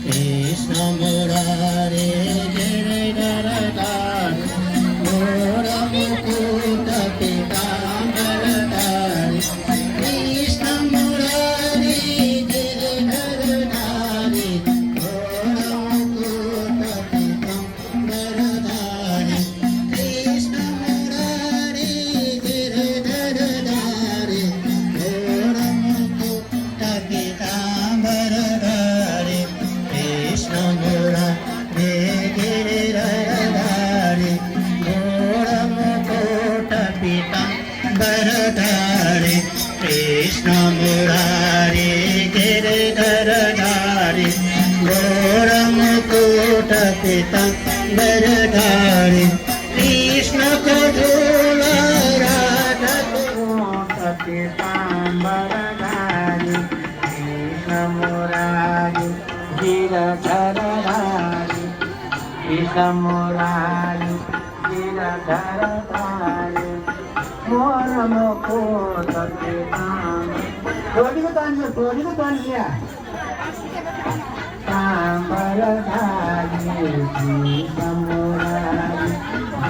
Krishna Murari Giridharadhari धारी कृष्ण मुरारी गिरधरधारी घोर मुकुट पीताम्बरधारी कृष्ण को झूला राधा पीताम्बरधारी कृष्ण मुरारी गिरधरधारी कृष्ण मुरारी गिरधरधारी मोर मुकुट पीताम्बरधारी कृष्ण मुरारी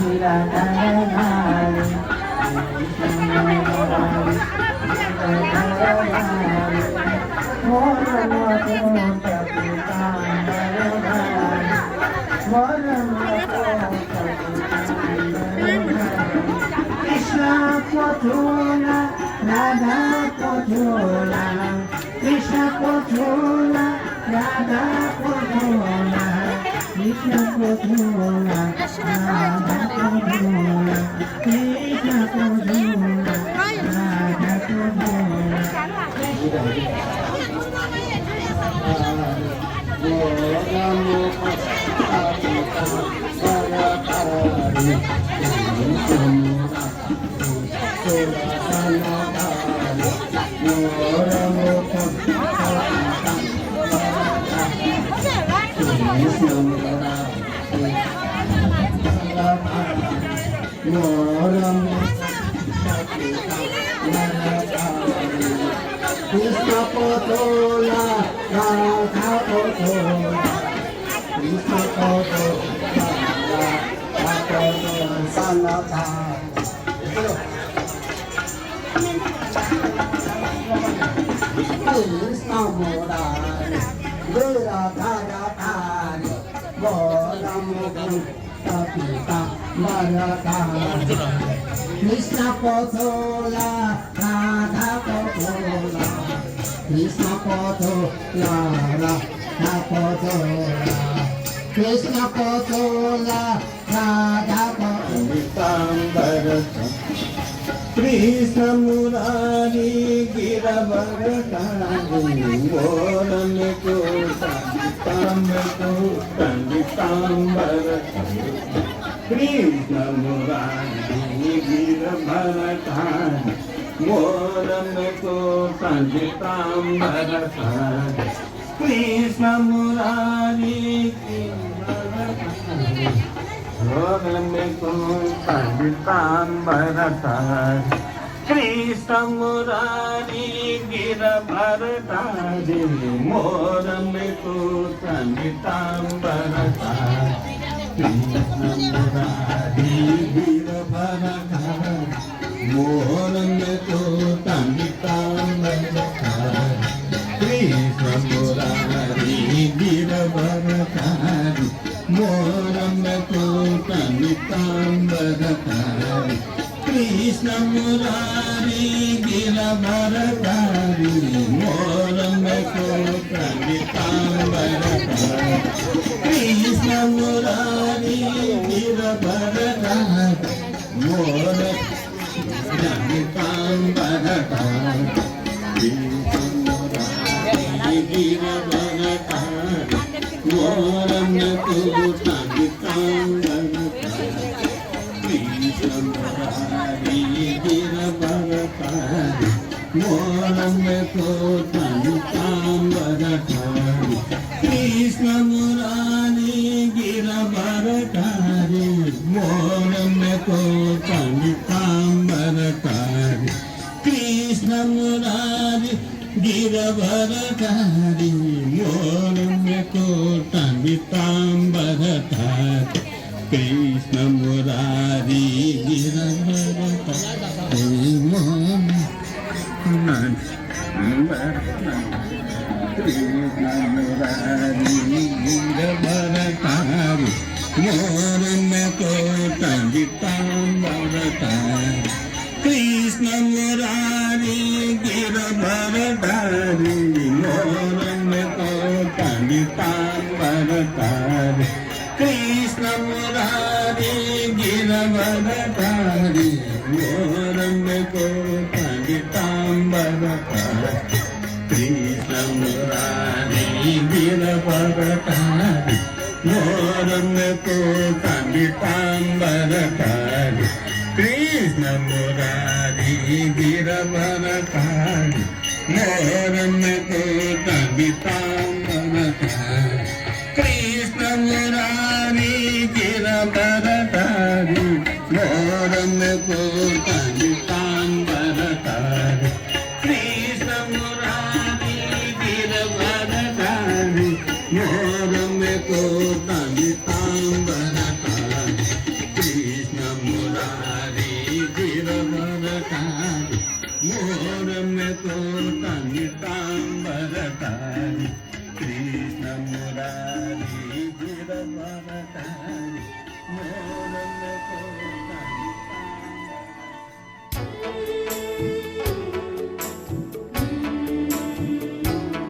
गिरधरधारी कृष्ण को झूला राधा को झूला कृष्ण को झूला राधा को झूला कृष्ण को झूला राधा को झूला कृष्ण को झूला राधा को झूला कृष्ण को झूला राधा को झूला कृष्ण को झूला राधा को झूला कृष्ण मुरारी गिरधरधारी घोर मुकुट पीताम्बरधारी कृष्ण को झूला राधा को झूला कृष्ण को झूला राधा को झूला कृष्ण को झूला राधा को कृष्ण मुरारी गिरधरधारी घोर मुकुट पीताम्बरधारी कृष्ण मुरारी गिरधरधारी घोर मुकुट पीताम्बरधारी कृष्ण मुरारी घोर मुकुट पीताम्बरधारी कृष्ण मुरारी गिरधरधारी मोर मुकुट पीताम्बरधारी कृष्ण मुरारी गिरधरधारी मोर मुकुट पीताम्बरधारी कृष्ण मुरारी गिरधरधारी मोर मुकुट पीताम्बरधारी कृष्ण मुरारी गिरधरधारी मोर मुकुट पीताम्बरधारी कृष्ण मुरारी गिरधरधारी मोर पीताम्बरधारी कृष्ण मुरारी गिरधरधारी मोर मुकुट पीताम्बरधारी कृष्ण मुरारी गिरधरधारी मोर मुकुट पीताम्बरधारी कृष्ण मुरारी गिरधरधारी मोर मुकुट पीताम्बरधारी कृष्ण मुरारी गिरधरधारी मोर मुकुट पीताम्बरधारी कृष्ण मुरारी गिरधरधारी कृष्ण मुरारी गिरधरधारी मोर मुकुट पीताम्बरधारी कृष्ण मुरारी गिरधरधारी मोर मुकुट पीताम्बरधारी कृष्ण मुरारी गिरधरधारी मोर मुकुट पीताम्बरधारी कृष्ण मुरारी गिरवरधारी मोरम कोटा पीताम्बरधारी कृष्ण मुरारी गिरवरधारी मोरम कोटा पीताम्बरधारी कृष्ण मुरारी गिरवरधारी मोरम कोटा पीताम्बरधारी कृष्ण मुरारी गिरवरधारी मोरम कोटा पीताम्बरधारी कृष्ण मुरारी गिरवरधारी मोरम कोटा पीताम्बरधारी कृष्ण मुरारी गिरवरधारी